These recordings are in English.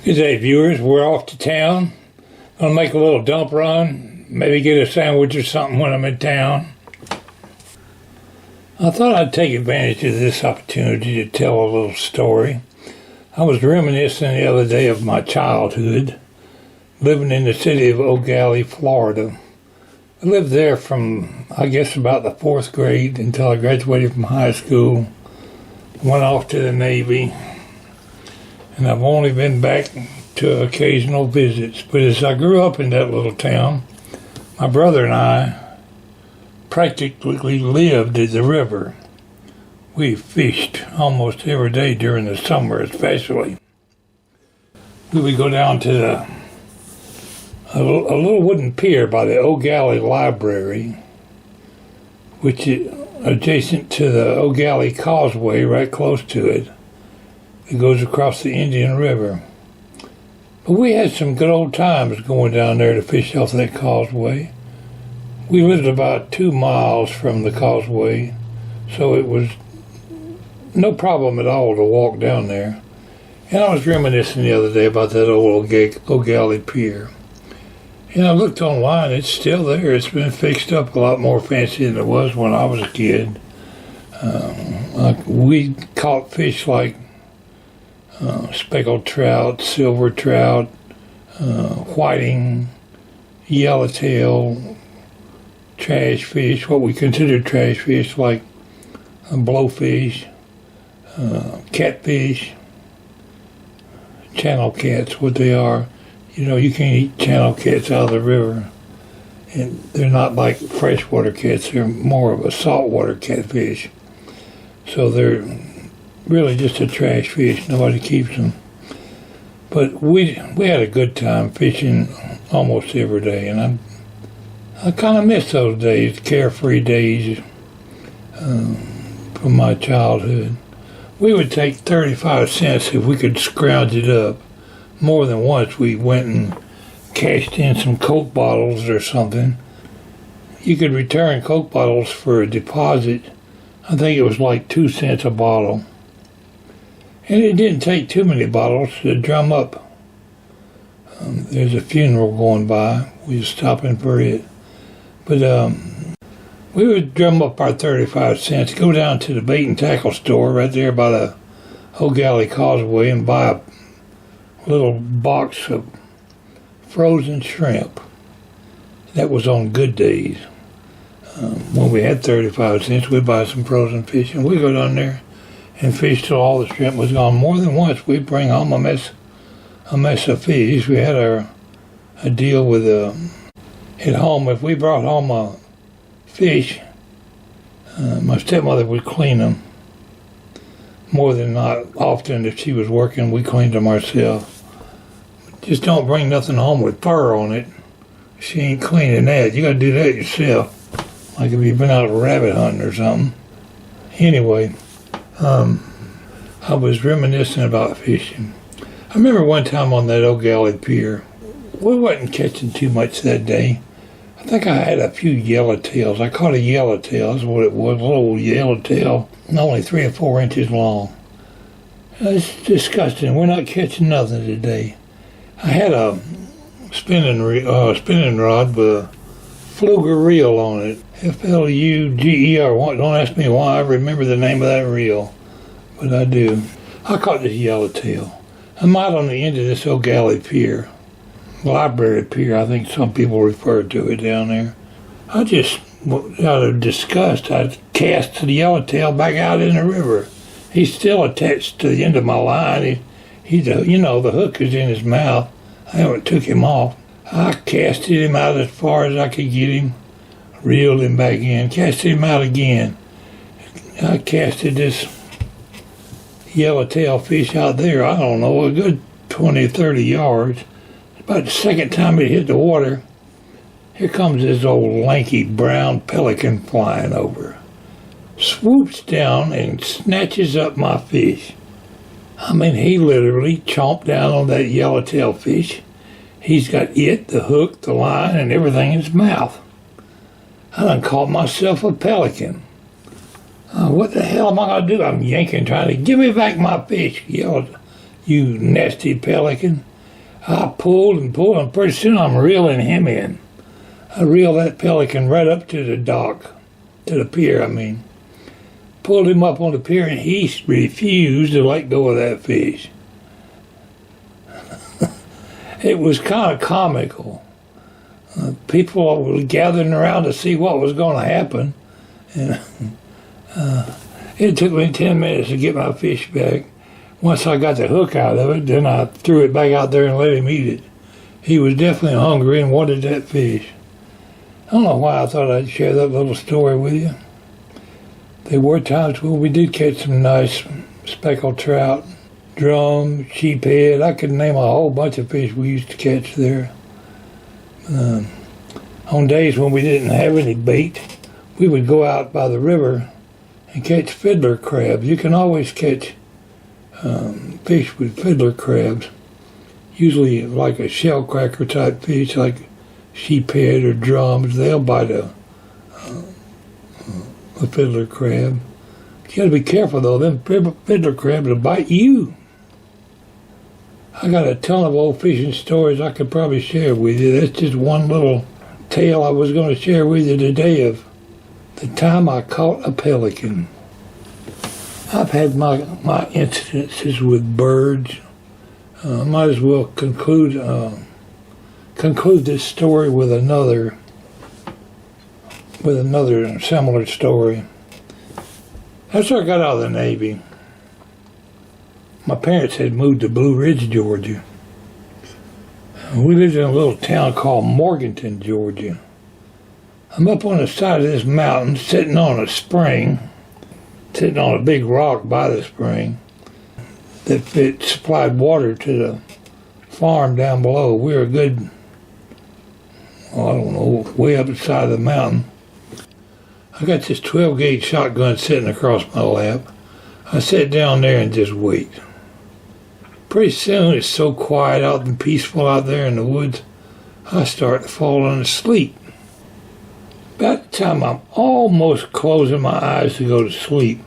Good day, viewers. We're off to town. Gonna make a little dump run, maybe get a sandwich or something when I'm in town. I thought I'd take advantage of this opportunity to tell a little story. I was reminiscing the other day of my childhood, living in the city of O'Galley, Florida. I lived there from, I guess, about the 4th grade until I graduated from high school. Went off to the Navy. And I've only been back to occasional visits. But as I grew up in that little town, my brother and I practically lived at the river. We fished almost every day during the summer especially. We would go down to a little wooden pier by the O'Galley Library, which is adjacent to the O'Galley Causeway, right close to it. It goes across the Indian River. But we had some good old times going down there to fish off that causeway. We lived about 2 miles from the causeway, so it was no problem at all to walk down there. And I was reminiscing the other day about that old O'Galley Pier. And I looked online, it's still there. It's been fixed up a lot more fancy than it was when I was a kid. We caught fish like speckled trout, silver trout, whiting, yellowtail, trash fish, what we consider trash fish like blowfish, catfish, channel cats, what they are. You know, you can't eat channel cats out of the river. And they're not like freshwater cats, they're more of a saltwater catfish. So they're really just a trash fish. Nobody keeps them. But we had a good time fishing almost every day, and I kind of miss those days, carefree days from my childhood. We would take 35 cents if we could scrounge it up. More than once we went and cashed in some Coke bottles or something. You could return Coke bottles for a deposit. I think it was like 2 cents a bottle. And it didn't take too many bottles to drum up. There's a funeral going by. We was stopping for it. But we would drum up our 35 cents, go down to the bait and tackle store right there by the O'Galley Causeway and buy a little box of frozen shrimp. That was on good days. When we had 35 cents, we'd buy some frozen fish, and we'd go down there and fish till all the shrimp was gone. More than once, we'd bring home a mess of fish. We had a deal with at home. If we brought home a fish, my stepmother would clean them. More than not, often if she was working, we cleaned them ourselves. Just don't bring nothing home with fur on it. She ain't cleaning that. You got to do that yourself. Like if you've been out rabbit hunting or something. Anyway. I was reminiscing about fishing. I remember one time on that O'Galley Pier, we wasn't catching too much that day. I think I had a few yellowtails. I caught a yellowtail, that's what it was, a little yellowtail, only 3 or 4 inches long. It's disgusting. We're not catching nothing today. I had a spinning rod with a Fluger reel on it. F-L-U-G-E-R. Don't ask me why I remember the name of that reel, but I do. I caught this yellowtail. I'm out on the end of this O'Galley Pier. Library Pier, I think some people refer to it down there. I just, out of disgust, I cast the yellowtail back out in the river. He's still attached to the end of my line. He's you know, the hook is in his mouth. I haven't took him off. I casted him out as far as I could get him, reeled him back in, casted him out again. I casted this yellowtail fish out there, I don't know, a good 20, 30 yards. About the second time it hit the water, here comes this old lanky brown pelican flying over. Swoops down and snatches up my fish. I mean, he literally chomped down on that yellowtail fish. He's got it, the hook, the line, and everything in his mouth. I done caught myself a pelican. What the hell am I going to do? I'm yanking, trying to give me back my fish. He yelled, "You nasty pelican." I pulled and pulled, and pretty soon I'm reeling him in. I reeled that pelican right up to the dock, to the pier, I mean. Pulled him up on the pier, and he refused to let go of that fish. It was kind of comical. People were gathering around to see what was going to happen. And it took me 10 minutes to get my fish back. Once I got the hook out of it, then I threw it back out there and let him eat it. He was definitely hungry and wanted that fish. I don't know why I thought I'd share that little story with you. There were times when we did catch some nice speckled trout, drum, sheephead. I could name a whole bunch of fish we used to catch there. On days when we didn't have any bait, we would go out by the river and catch fiddler crabs. You can always catch fish with fiddler crabs, usually like a shell cracker type fish like sheephead or drums. They'll bite a fiddler crab. You gotta be careful though, them fiddler crabs will bite you. I got a ton of old fishing stories I could probably share with you. That's just one little tale I was going to share with you today of the time I caught a pelican. I've had my incidences with birds. Might as well conclude this story with another similar story. After I got out of the Navy, my parents had moved to Blue Ridge, Georgia. We lived in a little town called Morganton, Georgia. I'm up on the side of this mountain, sitting on a spring, sitting on a big rock by the spring that supplied water to the farm down below. We were a good, way up the side of the mountain. I got this 12-gauge shotgun sitting across my lap. I sat down there and just wait. Pretty soon, it's so quiet out and peaceful out there in the woods, I start falling asleep. About the time I'm almost closing my eyes to go to sleep,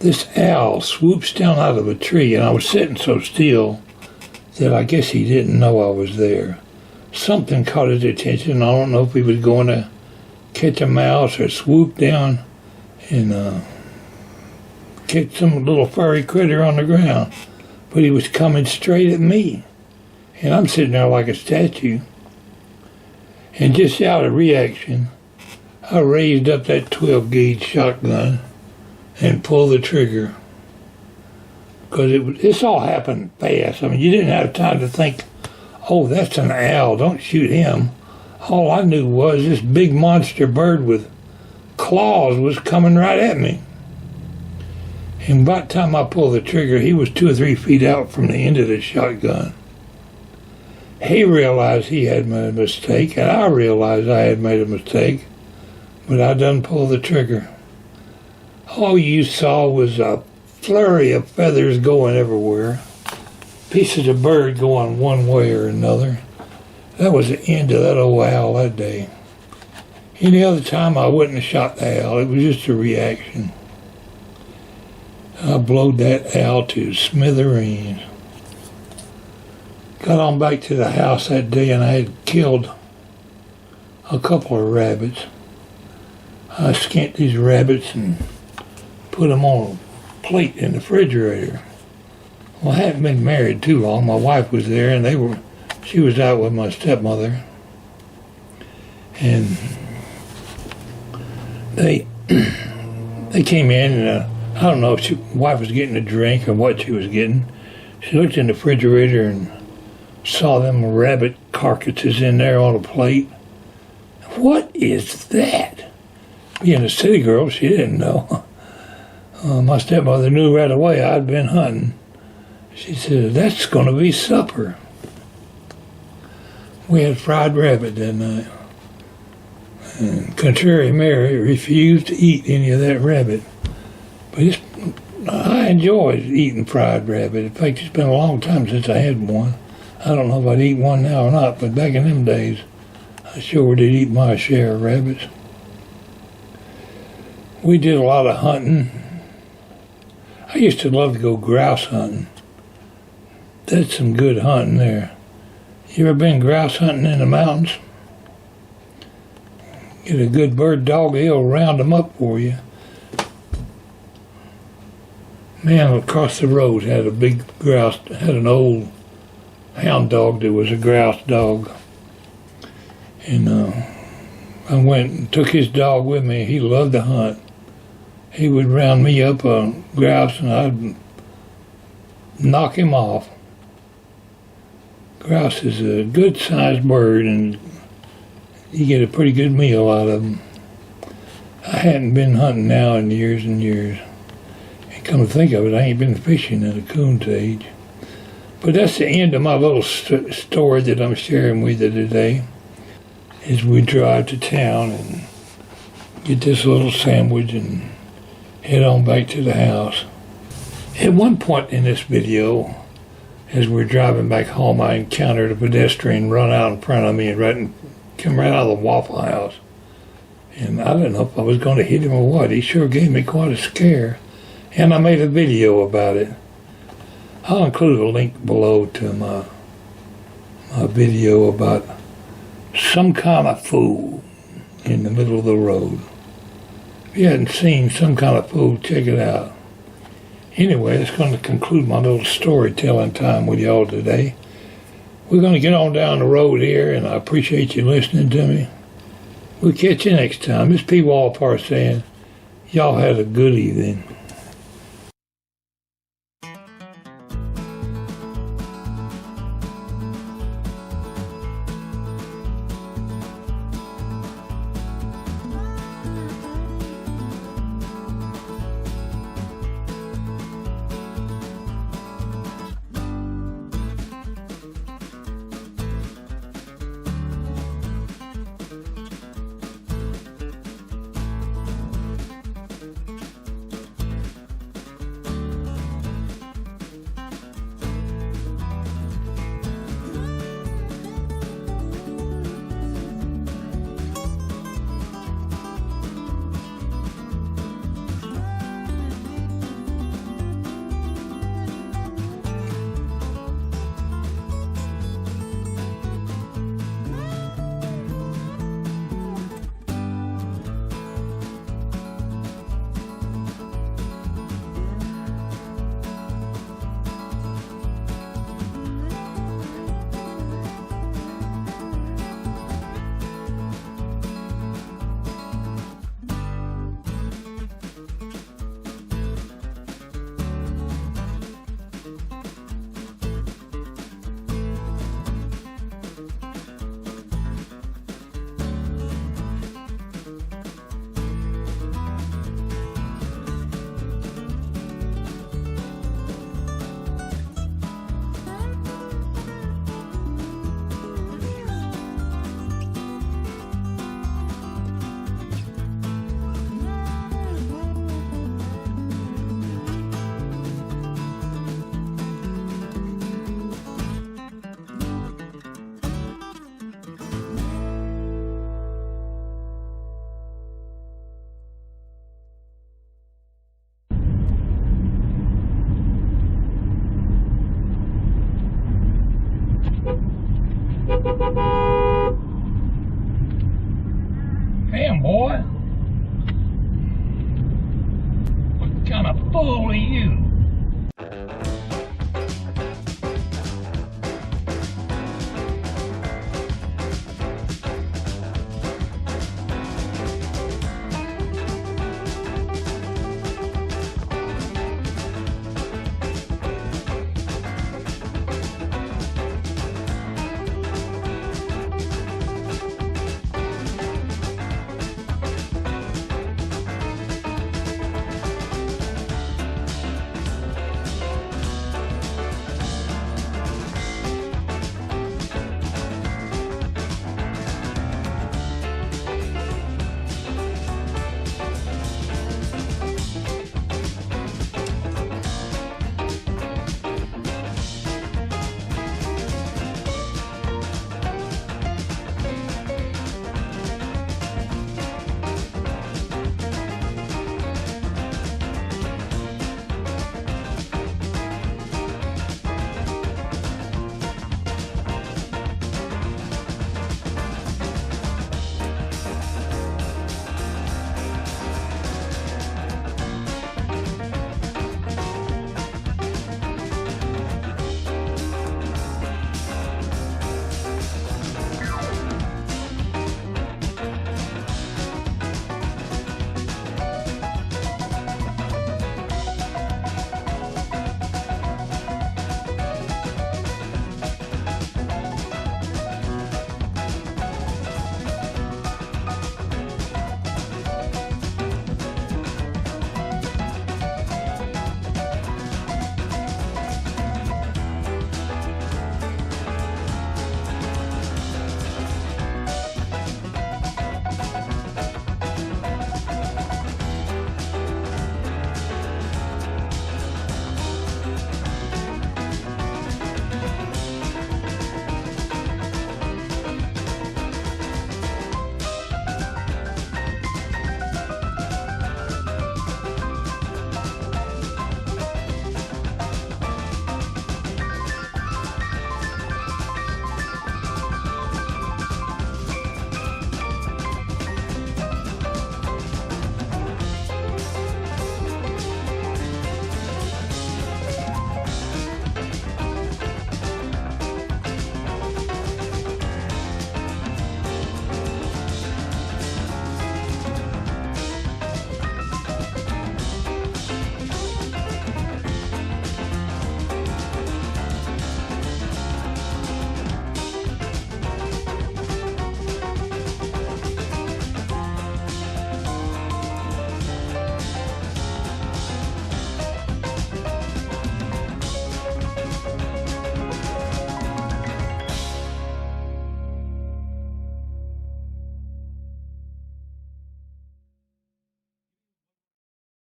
this owl swoops down out of a tree, and I was sitting so still that I guess he didn't know I was there. Something caught his attention. I don't know if he was going to catch a mouse or swoop down and catch some little furry critter on the ground. But he was coming straight at me. And I'm sitting there like a statue. And just out of reaction, I raised up that 12-gauge shotgun and pulled the trigger. Because this all happened fast. I mean, you didn't have time to think, oh, that's an owl, don't shoot him. All I knew was this big monster bird with claws was coming right at me. And by the time I pulled the trigger, he was 2 or 3 feet out from the end of the shotgun. He realized he had made a mistake, and I realized I had made a mistake, but I done pulled the trigger. All you saw was a flurry of feathers going everywhere, pieces of bird going one way or another. That was the end of that old owl that day. Any other time I wouldn't have shot the owl. It was just a reaction. I blowed that owl to smithereens. Got on back to the house that day, and I had killed a couple of rabbits. I skinned these rabbits and put them on a plate in the refrigerator. Well, I hadn't been married too long. My wife was there, and she was out with my stepmother. And they came in, and I don't know if my wife was getting a drink or what she was getting. She looked in the refrigerator and saw them rabbit carcasses in there on a plate. What is that? Being a city girl, she didn't know. My stepmother knew right away I'd been hunting. She said, that's going to be supper. We had fried rabbit that night. And contrary Mary refused to eat any of that rabbit. But I enjoyed eating fried rabbit. In fact, it's been a long time since I had one. I don't know if I'd eat one now or not, but back in them days, I sure did eat my share of rabbits. We did a lot of hunting. I used to love to go grouse hunting. That's some good hunting there. You ever been grouse hunting in the mountains? Get a good bird dog, he'll round them up for you. Man across the road had a big grouse, had an old hound dog that was a grouse dog. And I went and took his dog with me. He loved to hunt. He would round me up a grouse and I'd knock him off. Grouse is a good sized bird and you get a pretty good meal out of them. I hadn't been hunting now in years and years. And come to think of it, I ain't been fishing in a coon's age. But that's the end of my little story that I'm sharing with you today. As we drive to town and get this little sandwich and head on back to the house. At one point in this video, as we're driving back home, I encountered a pedestrian run out in front of me and come right out of the Waffle House. And I didn't know if I was going to hit him or what. He sure gave me quite a scare. And I made a video about it. I'll include a link below to my video about some kind of fool in the middle of the road. If you hadn't seen Some Kind of Fool, check it out. Anyway, that's going to conclude my little storytelling time with y'all today. We're going to get on down the road here, and I appreciate you listening to me. We'll catch you next time. This is Pwalpar saying, y'all have a good evening. Damn, boy. What kind of fool are you?